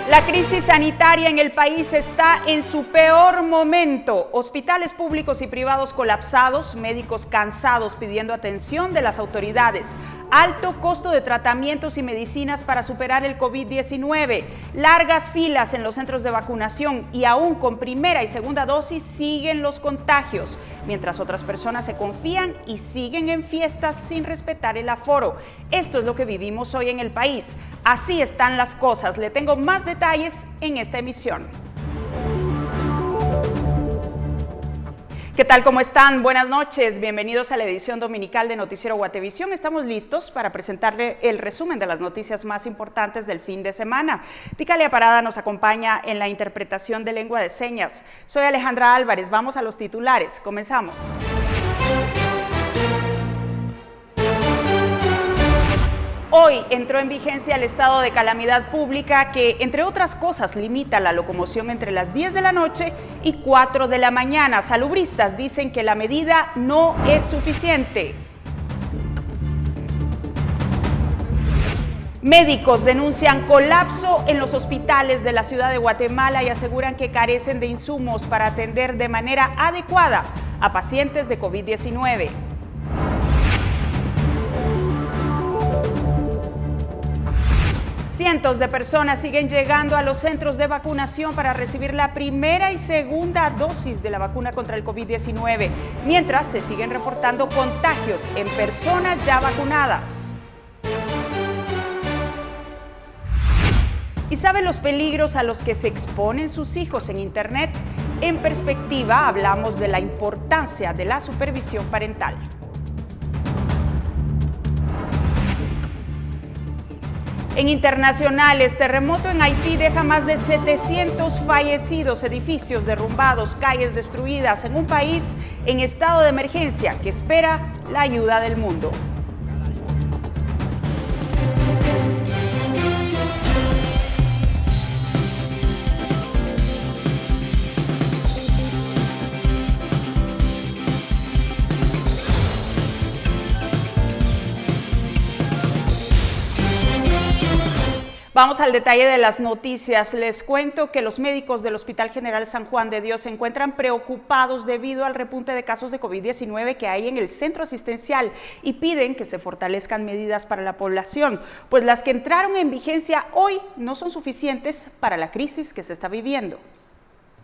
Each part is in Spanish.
La crisis sanitaria en el país está en su peor momento. Hospitales públicos y privados colapsados, médicos cansados pidiendo atención de las autoridades, alto costo de tratamientos y medicinas para superar el COVID-19, largas filas en los centros de vacunación y aún con primera y segunda dosis siguen los contagios, mientras otras personas se confían y siguen en fiestas sin respetar el aforo. Esto es lo que vivimos hoy en el país. Así están las cosas. Le tengo más detalles en esta emisión. ¿Qué tal? ¿Cómo están? Buenas noches. Bienvenidos a la edición dominical de Noticiero Guatevisión. Estamos listos para presentarle el resumen de las noticias más importantes del fin de semana. Ticalia Parada nos acompaña en la interpretación de lengua de señas. Soy Alejandra Álvarez. Vamos a los titulares. Comenzamos. Hoy entró en vigencia el estado de calamidad pública que, entre otras cosas, limita la locomoción entre las 10 de la noche y 4 de la mañana. Salubristas dicen que la medida no es suficiente. Médicos denuncian colapso en los hospitales de la ciudad de Guatemala y aseguran que carecen de insumos para atender de manera adecuada a pacientes de COVID-19. Cientos de personas siguen llegando a los centros de vacunación para recibir la primera y segunda dosis de la vacuna contra el COVID-19, mientras se siguen reportando contagios en personas ya vacunadas. ¿Y sabe los peligros a los que se exponen sus hijos en Internet? En perspectiva, hablamos de la importancia de la supervisión parental. En internacionales, terremoto en Haití deja más de 700 fallecidos, edificios derrumbados, calles destruidas en un país en estado de emergencia que espera la ayuda del mundo. Vamos al detalle de las noticias. Les cuento que los médicos del Hospital General San Juan de Dios se encuentran preocupados debido al repunte de casos de COVID-19 que hay en el centro asistencial y piden que se fortalezcan medidas para la población, pues las que entraron en vigencia hoy no son suficientes para la crisis que se está viviendo.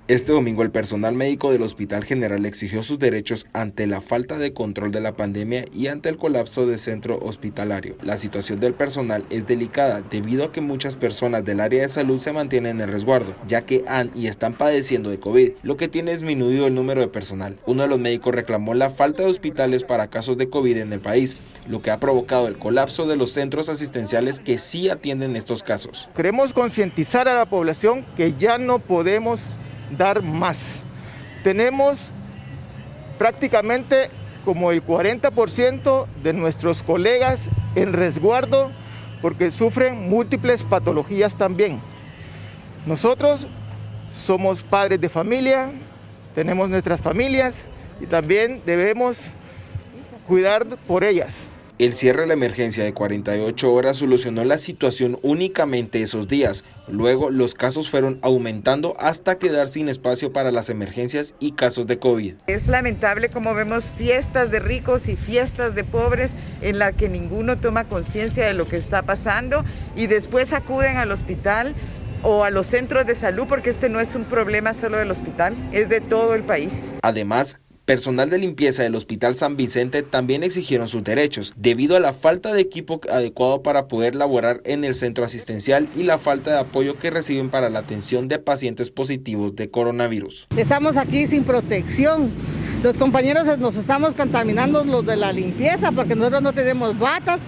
Este domingo el personal médico del Hospital General exigió sus derechos ante la falta de control de la pandemia y ante el colapso del centro hospitalario. La situación del personal es delicada debido a que muchas personas del área de salud se mantienen en resguardo, ya que han y están padeciendo de COVID, lo que tiene disminuido el número de personal. Uno de los médicos reclamó la falta de hospitales para casos de COVID en el país, lo que ha provocado el colapso de los centros asistenciales que sí atienden estos casos. Queremos concientizar a la población que ya no podemos dar más. Tenemos prácticamente como el 40% de nuestros colegas en resguardo porque sufren múltiples patologías también. Nosotros somos padres de familia, tenemos nuestras familias y también debemos cuidar por ellas. El cierre de la emergencia de 48 horas solucionó la situación únicamente esos días. Luego los casos fueron aumentando hasta quedar sin espacio para las emergencias y casos de COVID. Es lamentable como vemos fiestas de ricos y fiestas de pobres en la que ninguno toma conciencia de lo que está pasando y después acuden al hospital o a los centros de salud, porque este no es un problema solo del hospital, es de todo el país. Además, personal de limpieza del Hospital San Vicente también exigieron sus derechos, debido a la falta de equipo adecuado para poder laborar en el centro asistencial y la falta de apoyo que reciben para la atención de pacientes positivos de coronavirus. Estamos aquí sin protección. Los compañeros nos estamos contaminando, los de la limpieza, porque nosotros no tenemos batas,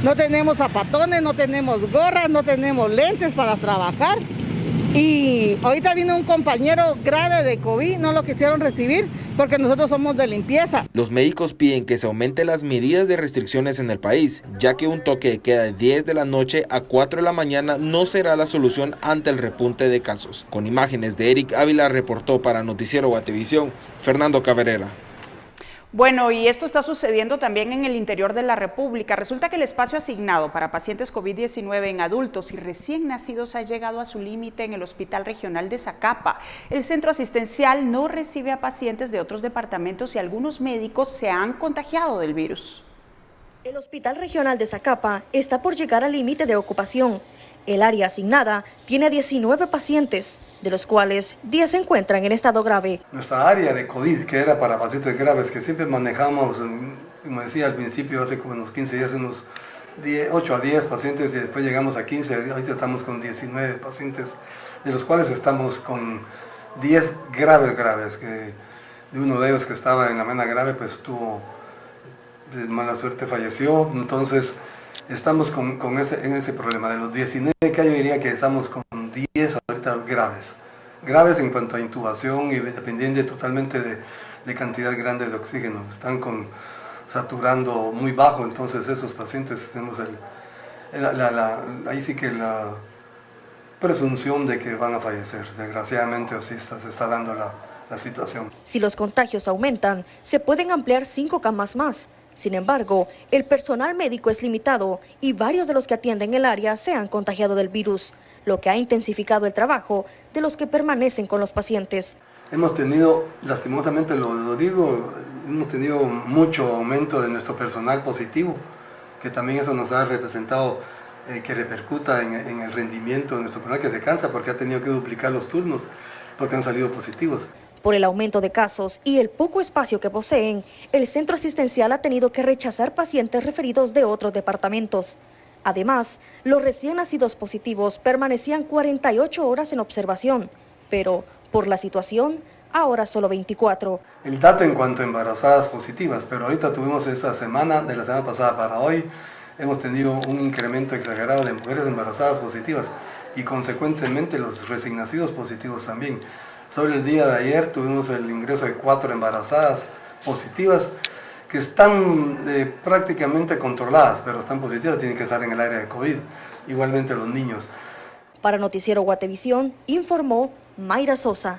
no tenemos zapatones, no tenemos gorras, no tenemos lentes para trabajar. Y ahorita vino un compañero grave de COVID, no lo quisieron recibir porque nosotros somos de limpieza. Los médicos piden que se aumenten las medidas de restricciones en el país, ya que un toque de queda de 10 de la noche a 4 de la mañana no será la solución ante el repunte de casos. Con imágenes de Eric Ávila, reportó para Noticiero Guatevisión, Fernando Cabrera. Bueno, y esto está sucediendo también en el interior de la República. Resulta que el espacio asignado para pacientes COVID-19 en adultos y recién nacidos ha llegado a su límite en el Hospital Regional de Zacapa. El centro asistencial no recibe a pacientes de otros departamentos y algunos médicos se han contagiado del virus. El Hospital Regional de Zacapa está por llegar al límite de ocupación. El área asignada tiene 19 pacientes, de los cuales 10 se encuentran en estado grave. Nuestra área de COVID, que era para pacientes graves, que siempre manejamos, como decía al principio, hace como unos 15 días, unos 8 a 10 pacientes, y después llegamos a 15, ahorita estamos con 19 pacientes, de los cuales estamos con 10 graves, que de uno de ellos que estaba en la mena grave, pues tuvo de mala suerte, falleció. Entonces estamos en ese problema. De los 19 que yo diría que estamos con 10 ahorita graves en cuanto a intubación y dependiendo totalmente de cantidad grande de oxígeno. Están saturando muy bajo, entonces esos pacientes tenemos ahí sí que la presunción de que van a fallecer. Desgraciadamente así se está dando la situación. Si los contagios aumentan, se pueden ampliar 5 camas más. Sin embargo, el personal médico es limitado y varios de los que atienden el área se han contagiado del virus, lo que ha intensificado el trabajo de los que permanecen con los pacientes. Hemos tenido, lastimosamente lo digo, hemos tenido mucho aumento de nuestro personal positivo, que también eso nos ha representado que repercuta en el rendimiento de nuestro personal, que se cansa porque ha tenido que duplicar los turnos porque han salido positivos. Por el aumento de casos y el poco espacio que poseen, el centro asistencial ha tenido que rechazar pacientes referidos de otros departamentos. Además, los recién nacidos positivos permanecían 48 horas en observación, pero por la situación, ahora solo 24. El dato en cuanto a embarazadas positivas, pero ahorita tuvimos esta semana, de la semana pasada para hoy, hemos tenido un incremento exagerado de mujeres embarazadas positivas y consecuentemente los recién nacidos positivos también. Sobre el día de ayer tuvimos el ingreso de 4 embarazadas positivas que están prácticamente controladas, pero están positivas, tienen que estar en el área de COVID, igualmente los niños. Para Noticiero Guatevisión, informó Mayra Sosa.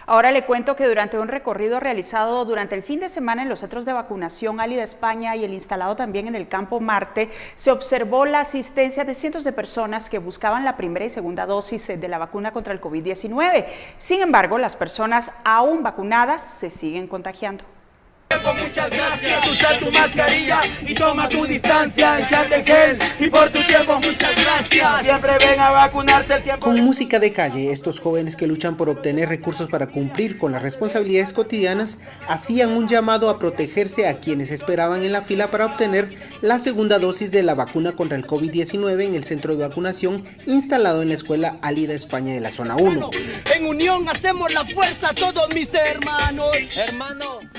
Ahora le cuento que durante un recorrido realizado durante el fin de semana en los centros de vacunación Álida España y el instalado también en el Campo Marte, se observó la asistencia de cientos de personas que buscaban la primera y segunda dosis de la vacuna contra el COVID-19. Sin embargo, las personas aún vacunadas se siguen contagiando. Muchas gracias, usa tu mascarilla y toma tu distancia, échate gel y por tu tiempo muchas gracias. Siempre ven a vacunarte el tiempo. Con música de calle, estos jóvenes que luchan por obtener recursos para cumplir con las responsabilidades cotidianas hacían un llamado a protegerse a quienes esperaban en la fila para obtener la segunda dosis de la vacuna contra el COVID-19 en el centro de vacunación instalado en la escuela Álida España de la zona 1. En unión hacemos la fuerza todos mis hermanos.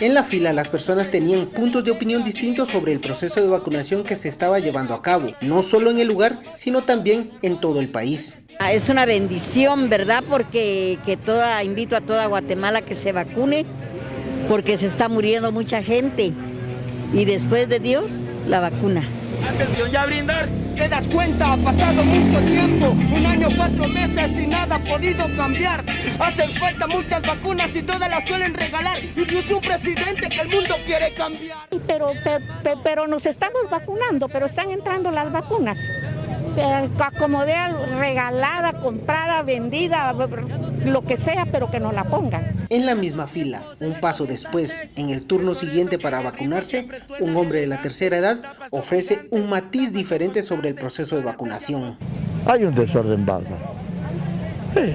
En la fila las personas tenían puntos de opinión distintos sobre el proceso de vacunación que se estaba llevando a cabo, no solo en el lugar, sino también en todo el país. Es una bendición, ¿verdad? Porque invito a toda Guatemala que se vacune, porque se está muriendo mucha gente. Y después de Dios, la vacuna. Atención, ya brindar. Te das cuenta, ha pasado mucho tiempo, 1 año, 4 meses y nada ha podido cambiar. Hacen falta muchas vacunas y todas las suelen regalar. Incluso un presidente que el mundo quiere cambiar. Pero nos estamos vacunando, pero están entrando las vacunas. Como de regalada, comprada, vendida, lo que sea, pero que nos la pongan. En la misma fila, un paso después, en el turno siguiente para vacunarse, un hombre de la tercera edad ofrece un matiz diferente sobre el proceso de vacunación. Hay un desorden bárbaro. Sí.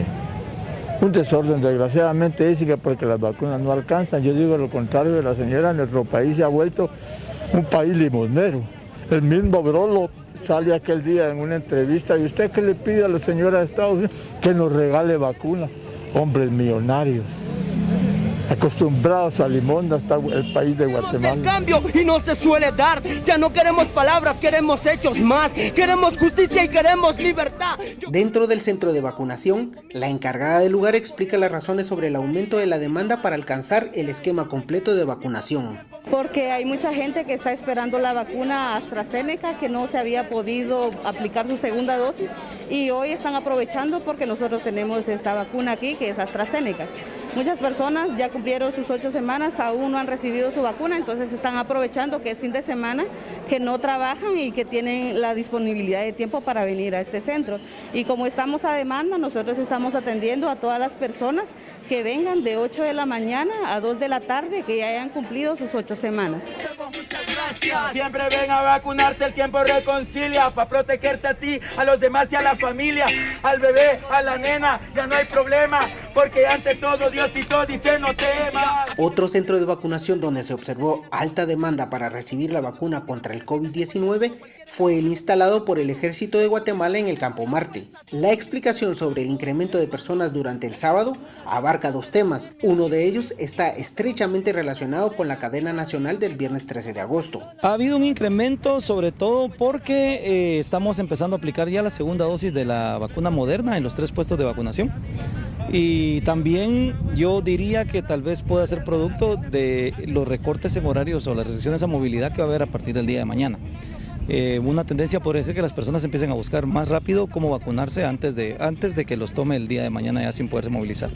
Un desorden, desgraciadamente, dice que porque las vacunas no alcanzan. Yo digo lo contrario de la señora, nuestro país se ha vuelto un país limonero. El mismo Brolo sale aquel día en una entrevista y usted qué le pide a la señora de Estados Unidos que nos regale vacunas. Hombres millonarios, acostumbrados a limón hasta el país de Guatemala. El cambio y no se suele dar. Ya no queremos palabras, queremos hechos más. Queremos justicia y queremos libertad. Dentro del centro de vacunación, la encargada del lugar explica las razones sobre el aumento de la demanda para alcanzar el esquema completo de vacunación. Porque hay mucha gente que está esperando la vacuna AstraZeneca, que no se había podido aplicar su segunda dosis y hoy están aprovechando porque nosotros tenemos esta vacuna aquí que es AstraZeneca. Muchas personas ya cumplieron sus 8 semanas, aún no han recibido su vacuna, entonces están aprovechando que es fin de semana, que no trabajan y que tienen la disponibilidad de tiempo para venir a este centro. Y como estamos a demanda, nosotros estamos atendiendo a todas las personas que vengan de 8 de la mañana a 2 de la tarde, que ya hayan cumplido sus 8 semanas. Siempre ven a vacunarte, el tiempo reconcilia, para protegerte a ti, a los demás y a la familia, al bebé, a la nena, ya no hay problema, porque ante todo Diosito dice no temas. Otro centro de vacunación donde se observó alta demanda para recibir la vacuna contra el COVID-19 fue el instalado por el Ejército de Guatemala en el Campo Marte. La explicación sobre el incremento de personas durante el sábado abarca 2 temas. Uno de ellos está estrechamente relacionado con la cadena nacional del viernes 13 de agosto. Ha habido un incremento sobre todo porque estamos empezando a aplicar ya la segunda dosis de la vacuna Moderna en los 3 puestos de vacunación. Y también yo diría que tal vez pueda ser producto de los recortes en horarios o las restricciones a movilidad que va a haber a partir del día de mañana. Una tendencia podría ser que las personas empiecen a buscar más rápido cómo vacunarse antes de que los tome el día de mañana ya sin poderse movilizar.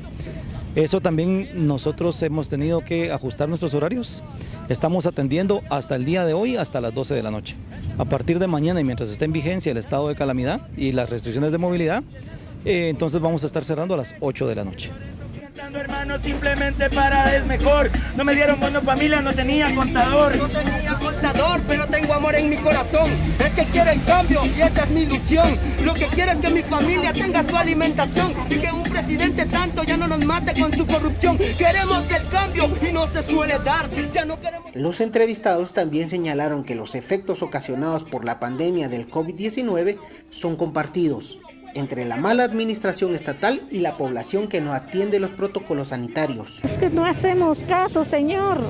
Eso también nosotros hemos tenido que ajustar nuestros horarios. Estamos atendiendo hasta el día de hoy, hasta las 12 de la noche. A partir de mañana y mientras esté en vigencia el estado de calamidad y las restricciones de movilidad, entonces vamos a estar cerrando a las 8 de la noche. Hermano, simplemente para es mejor. No me dieron bono familia, no tenía contador. No tenía contador, pero tengo amor en mi corazón. Es que quiero el cambio y esa es mi ilusión. Lo que quiero es que mi familia tenga su alimentación y que un presidente tanto ya no nos mate con su corrupción. Queremos el cambio y no se suele dar. Ya no queremos... Los entrevistados también señalaron que los efectos ocasionados por la pandemia del COVID-19 son compartidos entre la mala administración estatal y la población que no atiende los protocolos sanitarios. Es que no hacemos caso, señor.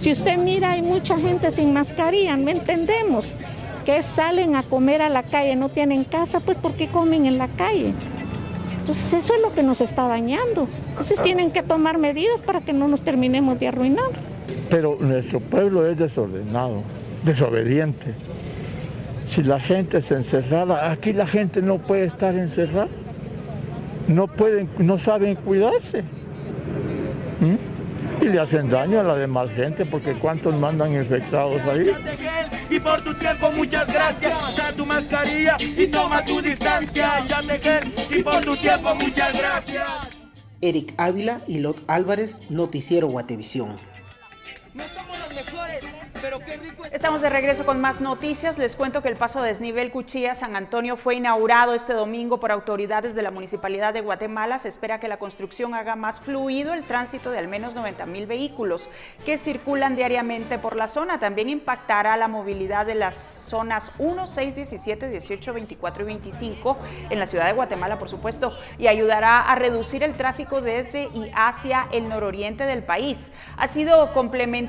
Si usted mira, hay mucha gente sin mascarilla, no entendemos. Que salen a comer a la calle, no tienen casa, pues ¿por qué comen en la calle? Entonces eso es lo que nos está dañando. Entonces tienen que tomar medidas para que no nos terminemos de arruinar. Pero nuestro pueblo es desordenado, desobediente. Si la gente se encerrara, aquí la gente no puede estar encerrada, no saben cuidarse. Y le hacen daño a la demás gente porque cuántos mandan infectados ahí. Y por tu tiempo muchas gracias, usa tu mascarilla y toma tu distancia, échate gel y por tu tiempo muchas gracias. Eric Ávila y Lot Álvarez, Noticiero Guatevisión. No somos los mejores, pero qué rico es... Estamos de regreso con más noticias. Les cuento que el paso a desnivel Cuchilla-San Antonio fue inaugurado este domingo por autoridades de la Municipalidad de Guatemala. Se espera que la construcción haga más fluido el tránsito de al menos 90,000 vehículos que circulan diariamente por la zona. También impactará la movilidad de las zonas 1, 6, 17, 18, 24 y 25 en la ciudad de Guatemala, por supuesto, y ayudará a reducir el tráfico desde y hacia el nororiente del país. Ha sido complementado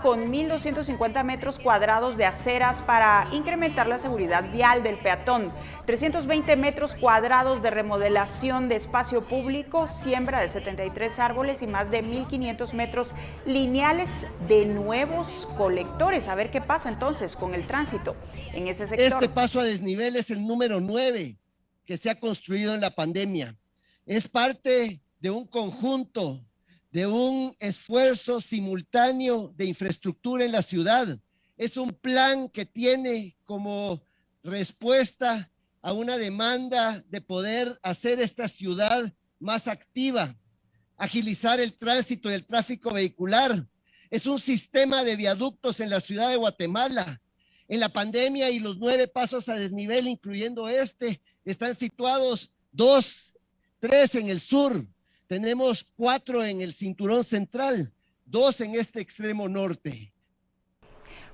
con 1.250 metros cuadrados de aceras para incrementar la seguridad vial del peatón, 320 metros cuadrados de remodelación de espacio público, siembra de 73 árboles y más de 1.500 metros lineales de nuevos colectores. A ver qué pasa entonces con el tránsito en ese sector. Este paso a desnivel es el número 9 que se ha construido en la pandemia. Es parte de un conjunto, de un esfuerzo simultáneo de infraestructura en la ciudad. Es un plan que tiene como respuesta a una demanda de poder hacer esta ciudad más activa, agilizar el tránsito y el tráfico vehicular. Es un sistema de viaductos en la ciudad de Guatemala. En la pandemia y los 9 pasos a desnivel, incluyendo este, están situados 2, 3 en el sur. Tenemos 4 en el cinturón central, 2 en este extremo norte.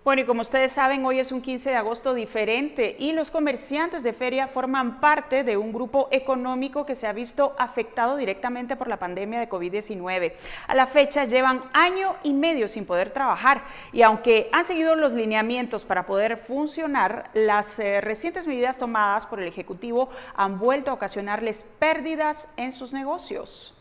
Bueno, y como ustedes saben, hoy es un 15 de agosto diferente y los comerciantes de feria forman parte de un grupo económico que se ha visto afectado directamente por la pandemia de COVID-19. A la fecha llevan año y medio sin poder trabajar y aunque han seguido los lineamientos para poder funcionar, las recientes medidas tomadas por el Ejecutivo han vuelto a ocasionarles pérdidas en sus negocios.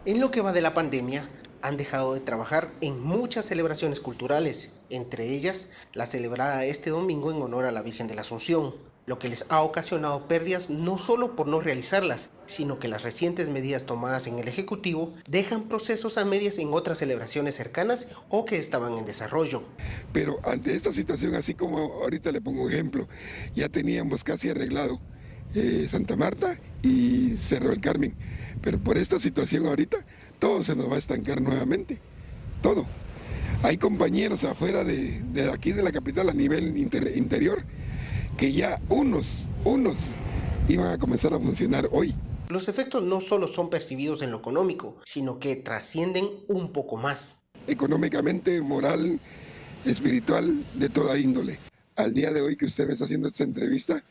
En lo que va de la pandemia, han dejado de trabajar en muchas celebraciones culturales, entre ellas la celebrada este domingo en honor a la Virgen de la Asunción. lo que les ha ocasionado pérdidas no solo por no realizarlas, sino que las recientes medidas tomadas en el Ejecutivo dejan procesos a medias en otras celebraciones cercanas o que estaban en desarrollo. Pero ante esta situación, así como ahorita le pongo un ejemplo, ya teníamos casi arreglado Santa Marta y Cerro del Carmen, pero por esta situación ahorita todo se nos va a estancar nuevamente, todo. Hay compañeros afuera de aquí de la capital a nivel interior que ya unos iban a comenzar a funcionar hoy. Los efectos no solo son percibidos en lo económico, sino que trascienden un poco más. Económicamente, moral, espiritual, de toda índole. Al día de hoy que usted me está haciendo esta entrevista,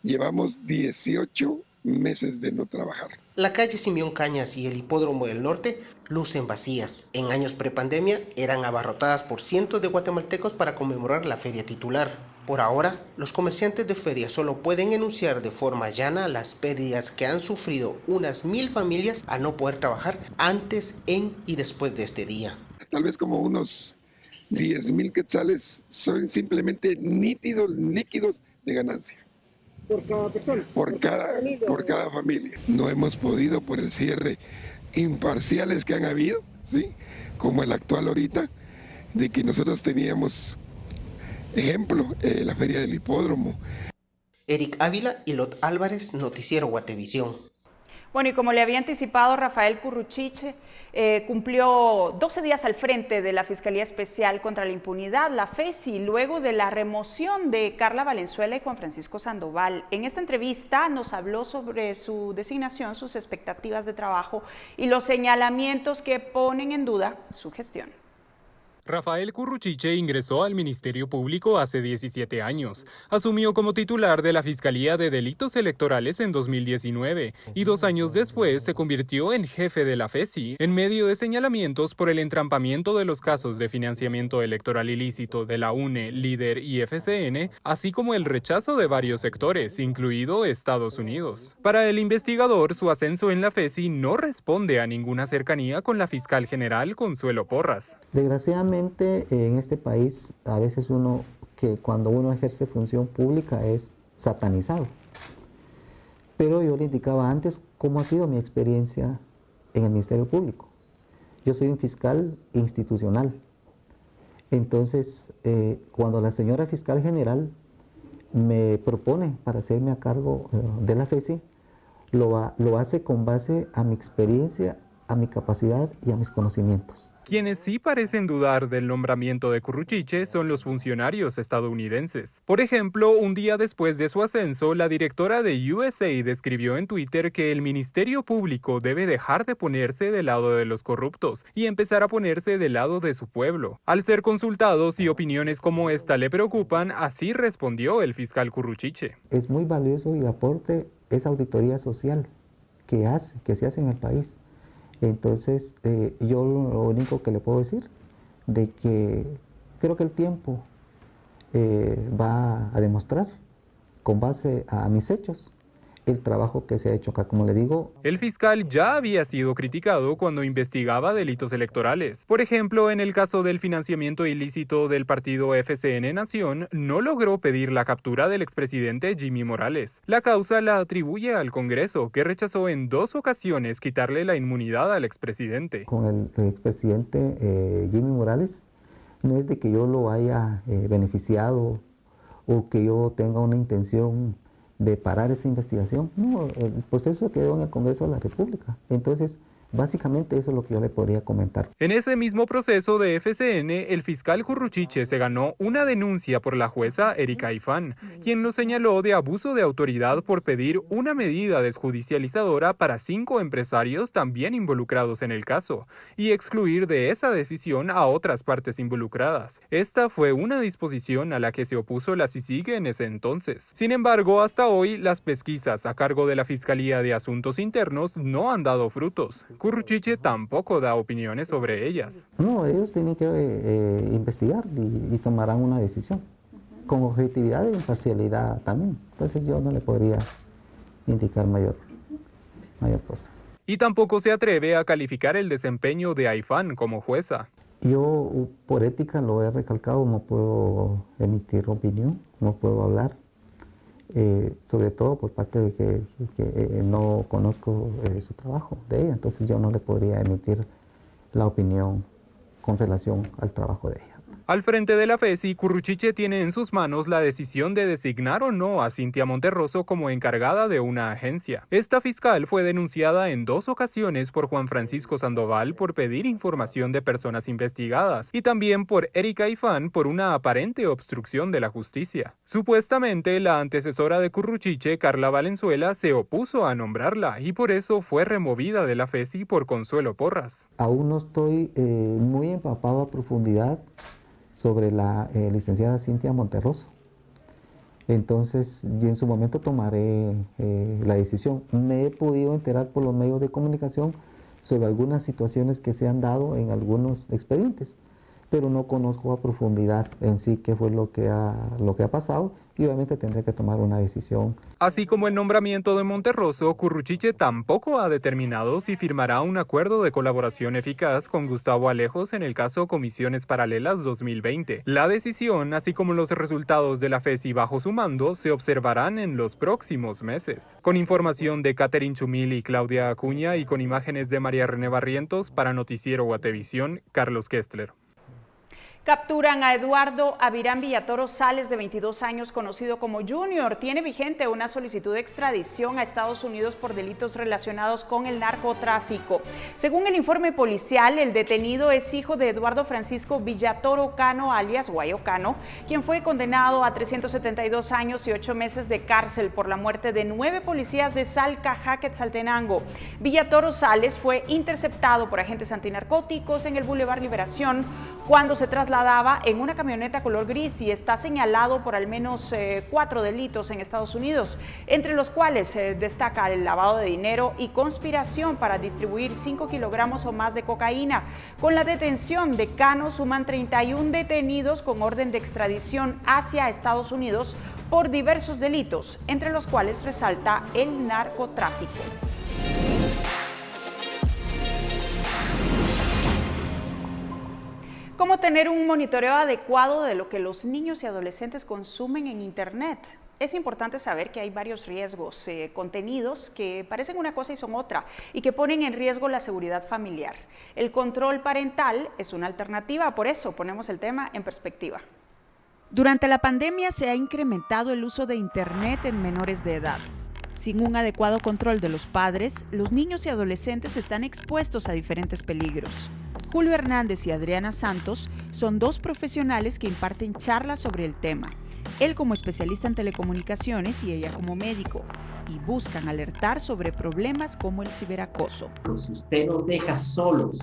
llevamos 18 meses de no trabajar. La calle Simeón Cañas y el Hipódromo del Norte lucen vacías. En años prepandemia eran abarrotadas por cientos de guatemaltecos para conmemorar la feria titular. Por ahora, los comerciantes de feria solo pueden enunciar de forma llana las pérdidas que han sufrido unas 1000 familias al no poder trabajar antes, en y después de este día. Tal vez como unos 10,000 quetzales son simplemente nítidos, líquidos de ganancia. ¿Por cada persona? Por cada familia. No hemos podido, por el cierre imparciales que han habido, ¿sí? Como el actual ahorita, de que nosotros teníamos, ejemplo, la feria del hipódromo. Eric Ávila y Lot Álvarez, Noticiero Guatevisión. Bueno, y como le había anticipado, Rafael Curruchiche cumplió 12 días al frente de la Fiscalía Especial contra la Impunidad, la FESI, luego de la remoción de Carla Valenzuela y Juan Francisco Sandoval. En esta entrevista nos habló sobre su designación, sus expectativas de trabajo y los señalamientos que ponen en duda su gestión. Rafael Curruchiche ingresó al Ministerio Público hace 17 años. Asumió como titular de la Fiscalía de Delitos Electorales en 2019 y 2 años después se convirtió en jefe de la FESI en medio de señalamientos por el entrampamiento de los casos de financiamiento electoral ilícito de la UNE, Líder y FCN, así como el rechazo de varios sectores, incluido Estados Unidos. Para el investigador, su ascenso en la FESI no responde a ninguna cercanía con la fiscal general Consuelo Porras. Desgraciadamente, en este país, a veces cuando uno ejerce función pública es satanizado. Pero yo le indicaba antes cómo ha sido mi experiencia en el Ministerio Público. Yo soy un fiscal institucional. Entonces, cuando la señora fiscal general me propone para hacerme a cargo de la FESI, lo hace con base a mi experiencia, a mi capacidad y a mis conocimientos. Quienes sí parecen dudar del nombramiento de Curruchiche son los funcionarios estadounidenses. Por ejemplo, un día después de su ascenso, la directora de USAID escribió en Twitter que el Ministerio Público debe dejar de ponerse del lado de los corruptos y empezar a ponerse del lado de su pueblo. Al ser consultado si opiniones como esta le preocupan, así respondió el fiscal Curruchiche. Es muy valioso y aporte esa auditoría social que se hace en el país. Entonces, yo lo único que le puedo decir, de que creo que el tiempo va a demostrar, con base a mis hechos, el trabajo que se ha hecho acá. Como le digo, el fiscal ya había sido criticado cuando investigaba delitos electorales. Por ejemplo, en el caso del financiamiento ilícito del partido FCN Nación, no logró pedir la captura del expresidente Jimmy Morales. La causa la atribuye al Congreso, que rechazó en 2 ocasiones quitarle la inmunidad al expresidente. Con el expresidente Jimmy Morales, no es de que yo lo haya beneficiado o que yo tenga una intención de parar esa investigación. No, el proceso quedó en el Congreso de la República. Entonces, básicamente eso es lo que yo le podría comentar. En ese mismo proceso de FCN, el fiscal Curruchiche se ganó una denuncia por la jueza Erika Aifán, quien lo señaló de abuso de autoridad por pedir una medida desjudicializadora para 5 empresarios también involucrados en el caso y excluir de esa decisión a otras partes involucradas. Esta fue una disposición a la que se opuso la CICIG en ese entonces. Sin embargo, hasta hoy, las pesquisas a cargo de la Fiscalía de Asuntos Internos no han dado frutos. Curruchiche tampoco da opiniones sobre ellas. No, ellos tienen que investigar y tomarán una decisión, con objetividad e imparcialidad también. Entonces yo no le podría indicar mayor cosa. Y tampoco se atreve a calificar el desempeño de Aifán como jueza. Yo, por ética, lo he recalcado, no puedo emitir opinión, no puedo hablar. sobre todo por parte de que no conozco su trabajo de ella, entonces yo no le podría emitir la opinión con relación al trabajo de ella. Al frente de la FESI, Curruchiche tiene en sus manos la decisión de designar o no a Cintia Monterroso como encargada de una agencia. Esta fiscal fue denunciada en 2 ocasiones por Juan Francisco Sandoval por pedir información de personas investigadas y también por Erika Ifán por una aparente obstrucción de la justicia. Supuestamente, la antecesora de Curruchiche, Carla Valenzuela, se opuso a nombrarla y por eso fue removida de la FESI por Consuelo Porras. Aún no estoy muy empapado a profundidad sobre la licenciada Cintia Monterroso. Entonces, y en su momento tomaré la decisión. Me he podido enterar por los medios de comunicación sobre algunas situaciones que se han dado en algunos expedientes, pero no conozco a profundidad en sí qué fue lo que ha pasado y obviamente tendré que tomar una decisión. Así como el nombramiento de Monterroso, Curruchiche tampoco ha determinado si firmará un acuerdo de colaboración eficaz con Gustavo Alejos en el caso Comisiones Paralelas 2020. La decisión, así como los resultados de la FESI bajo su mando, se observarán en los próximos meses. Con información de Catherine Chumil y Claudia Acuña y con imágenes de María René Barrientos, para Noticiero Guatevisión, Carlos Kestler. Capturan a Eduardo Avirán Villatoro Sales, de 22 años, conocido como Junior. Tiene vigente una solicitud de extradición a Estados Unidos por delitos relacionados con el narcotráfico. Según el informe policial, el detenido es hijo de Eduardo Francisco Villatoro Cano, alias Guayo Cano, quien fue condenado a 372 años y 8 meses de cárcel por la muerte de 9 policías de Salca, Quetzaltenango. Villatoro Sales fue interceptado por agentes antinarcóticos en el Boulevard Liberación cuando se trasladaba en una camioneta color gris y está señalado por al menos 4 delitos en Estados Unidos, entre los cuales destaca el lavado de dinero y conspiración para distribuir 5 kilogramos o más de cocaína. Con la detención de Cano suman 31 detenidos con orden de extradición hacia Estados Unidos por diversos delitos, entre los cuales resalta el narcotráfico. ¿Cómo tener un monitoreo adecuado de lo que los niños y adolescentes consumen en Internet? Es importante saber que hay varios riesgos, contenidos que parecen una cosa y son otra, y que ponen en riesgo la seguridad familiar. El control parental es una alternativa, por eso ponemos el tema en perspectiva. Durante la pandemia se ha incrementado el uso de Internet en menores de edad. Sin un adecuado control de los padres, los niños y adolescentes están expuestos a diferentes peligros. Julio Hernández y Adriana Santos son 2 profesionales que imparten charlas sobre el tema. Él como especialista en telecomunicaciones y ella como médico, y buscan alertar sobre problemas como el ciberacoso. Si usted los deja solos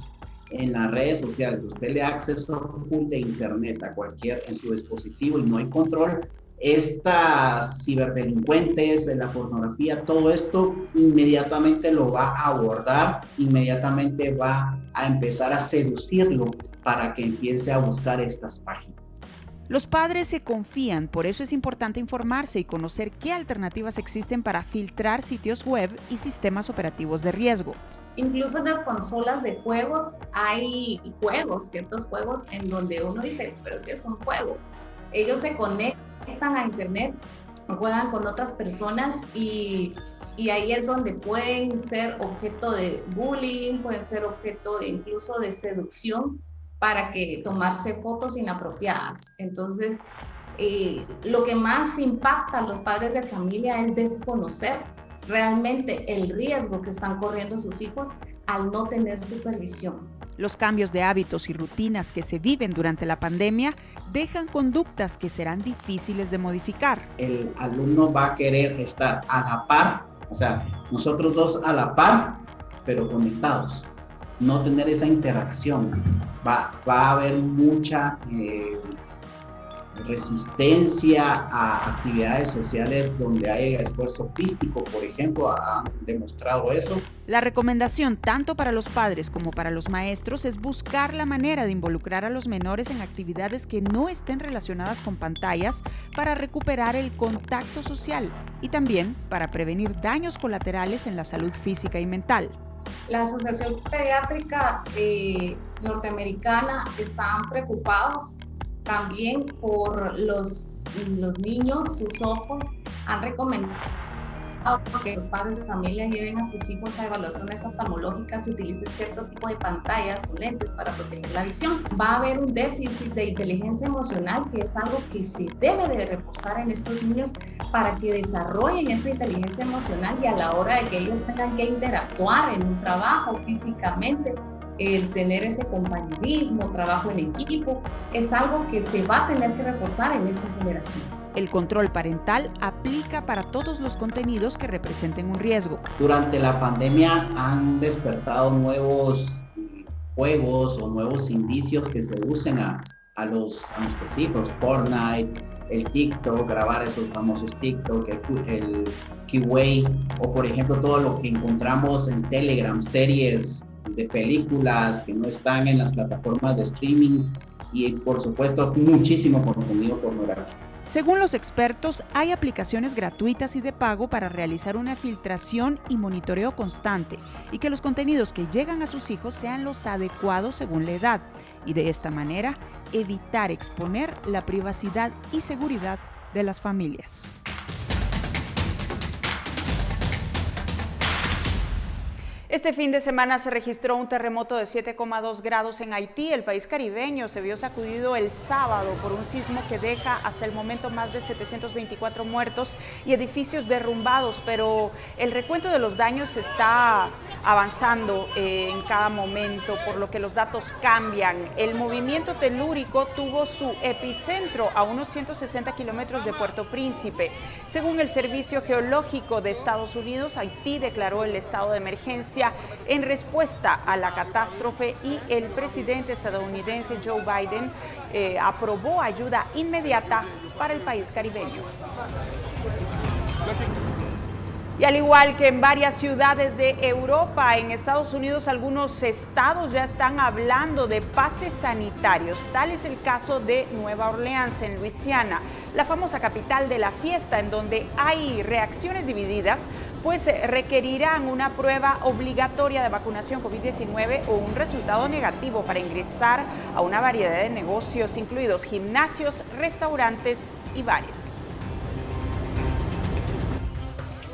en las redes sociales, usted le da acceso full de internet a cualquier en su dispositivo y no hay control, estas ciberdelincuentes, la pornografía, todo esto inmediatamente lo va a abordar, inmediatamente va a empezar a seducirlo para que empiece a buscar estas páginas. Los padres se confían, por eso es importante informarse y conocer qué alternativas existen para filtrar sitios web y sistemas operativos de riesgo. Incluso en las consolas de juegos hay juegos, ciertos juegos en donde uno dice, pero si es un juego. Ellos se conectan a internet, juegan con otras personas y ahí es donde pueden ser objeto de bullying, pueden ser objeto de incluso de seducción para que tomarse fotos inapropiadas. Entonces, lo que más impacta a los padres de familia es desconocer realmente el riesgo que están corriendo sus hijos al no tener supervisión. Los cambios de hábitos y rutinas que se viven durante la pandemia dejan conductas que serán difíciles de modificar. El alumno va a querer estar a la par, o sea, nosotros dos a la par, pero conectados. No tener esa interacción. Va a haber mucha resistencia a actividades sociales donde hay esfuerzo físico, por ejemplo, han demostrado eso. La recomendación tanto para los padres como para los maestros es buscar la manera de involucrar a los menores en actividades que no estén relacionadas con pantallas para recuperar el contacto social y también para prevenir daños colaterales en la salud física y mental. La Asociación Pediátrica Norteamericana están preocupados también por los niños, sus ojos han recomendado que los padres de familia lleven a sus hijos a evaluaciones oftalmológicas y utilicen cierto tipo de pantallas o lentes para proteger la visión. Va a haber un déficit de inteligencia emocional, que es algo que se debe de reforzar en estos niños para que desarrollen esa inteligencia emocional, y a la hora de que ellos tengan que interactuar en un trabajo físicamente, el tener ese compañerismo, trabajo en equipo, es algo que se va a tener que reforzar en esta generación. El control parental aplica para todos los contenidos que representen un riesgo. Durante la pandemia han despertado nuevos juegos o nuevos indicios que se usen a nuestros hijos. Fortnite, el TikTok, grabar esos famosos TikTok, el Kiwi, o por ejemplo todo lo que encontramos en Telegram, series de películas que no están en las plataformas de streaming, y por supuesto muchísimo contenido pornográfico. Según los expertos, hay aplicaciones gratuitas y de pago para realizar una filtración y monitoreo constante, y que los contenidos que llegan a sus hijos sean los adecuados según la edad, y de esta manera evitar exponer la privacidad y seguridad de las familias. Este fin de semana se registró un terremoto de 7,2 grados en Haití. El país caribeño se vio sacudido el sábado por un sismo que deja hasta el momento más de 724 muertos y edificios derrumbados, pero el recuento de los daños está avanzando en cada momento, por lo que los datos cambian. El movimiento telúrico tuvo su epicentro a unos 160 kilómetros de Puerto Príncipe. Según el Servicio Geológico de Estados Unidos, Haití declaró el estado de emergencia en respuesta a la catástrofe, y el presidente estadounidense Joe Biden aprobó ayuda inmediata para el país caribeño. Y al igual que en varias ciudades de Europa, en Estados Unidos algunos estados ya están hablando de pases sanitarios. Tal es el caso de Nueva Orleans, en Luisiana, la famosa capital de la fiesta, en donde hay reacciones divididas, pues requerirán una prueba obligatoria de vacunación COVID-19 o un resultado negativo para ingresar a una variedad de negocios, incluidos gimnasios, restaurantes y bares.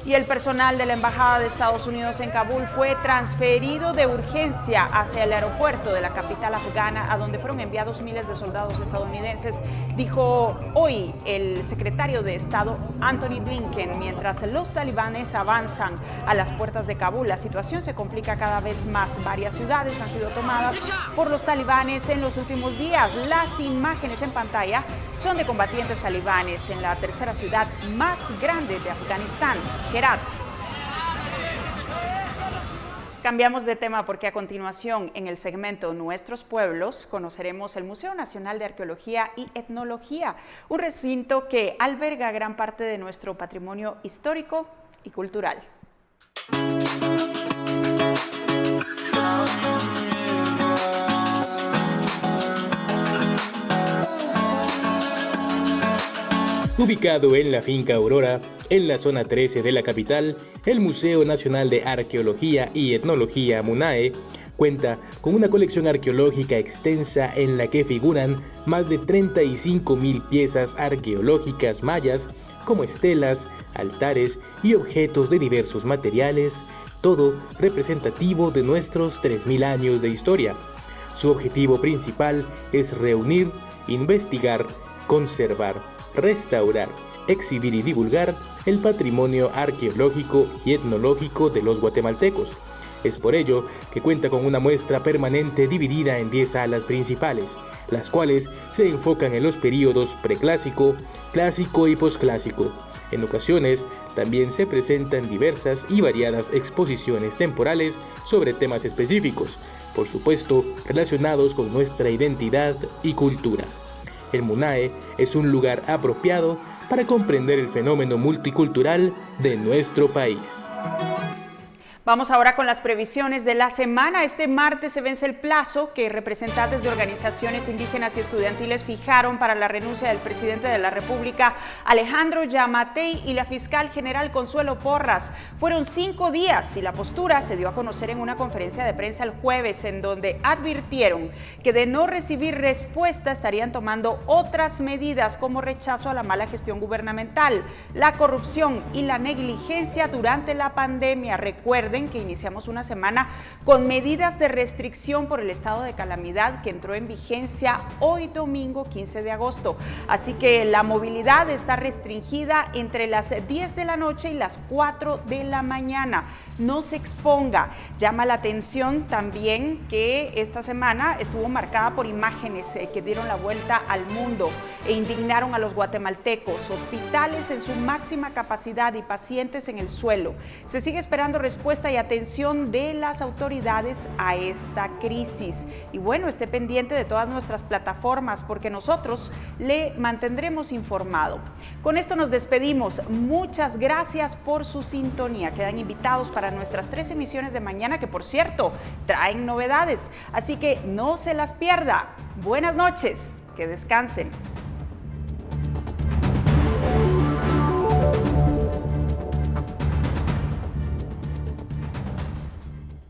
Y el personal de la Embajada de Estados Unidos en Kabul fue transferido de urgencia hacia el aeropuerto de la capital afgana, a donde fueron enviados miles de soldados estadounidenses, dijo hoy el secretario de Estado Anthony Blinken. Mientras los talibanes avanzan a las puertas de Kabul, la situación se complica cada vez más. Varias ciudades han sido tomadas por los talibanes en los últimos días. Las imágenes en pantalla son de combatientes talibanes en la tercera ciudad más grande de Afganistán, Herat. Cambiamos de tema porque a continuación, en el segmento Nuestros Pueblos, conoceremos el Museo Nacional de Arqueología y Etnología, un recinto que alberga gran parte de nuestro patrimonio histórico y cultural. Ubicado en la finca Aurora, en la zona 13 de la capital, el Museo Nacional de Arqueología y Etnología MUNAE cuenta con una colección arqueológica extensa en la que figuran más de 35.000 piezas arqueológicas mayas, como estelas, altares y objetos de diversos materiales, todo representativo de nuestros 3.000 años de historia. Su objetivo principal es reunir, investigar, conservar, restaurar, exhibir y divulgar el patrimonio arqueológico y etnológico de los guatemaltecos. Es por ello que cuenta con una muestra permanente dividida en 10 salas principales, las cuales se enfocan en los períodos preclásico, clásico y posclásico. En ocasiones también se presentan diversas y variadas exposiciones temporales sobre temas específicos, por supuesto relacionados con nuestra identidad y cultura. El MUNAE es un lugar apropiado para comprender el fenómeno multicultural de nuestro país. Vamos ahora con las previsiones de la semana. Este martes se vence el plazo que representantes de organizaciones indígenas y estudiantiles fijaron para la renuncia del presidente de la República, Alejandro Yamatei, y la fiscal general Consuelo Porras. Fueron 5 días y la postura se dio a conocer en una conferencia de prensa el jueves, en donde advirtieron que de no recibir respuesta estarían tomando otras medidas como rechazo a la mala gestión gubernamental, la corrupción y la negligencia durante la pandemia. Recuerden que iniciamos una semana con medidas de restricción por el estado de calamidad que entró en vigencia hoy domingo 15 de agosto. Así que la movilidad está restringida entre las 10 de la noche y las 4 de la mañana. No se exponga. Llama la atención también que esta semana estuvo marcada por imágenes que dieron la vuelta al mundo e indignaron a los guatemaltecos. Hospitales en su máxima capacidad y pacientes en el suelo. Se sigue esperando respuesta y atención de las autoridades a esta crisis. Y bueno, esté pendiente de todas nuestras plataformas porque nosotros le mantendremos informado. Con esto nos despedimos. Muchas gracias por su sintonía. Quedan invitados para nuestras 3 emisiones de mañana, que por cierto traen novedades. Así que no se las pierda. Buenas noches. Que descansen.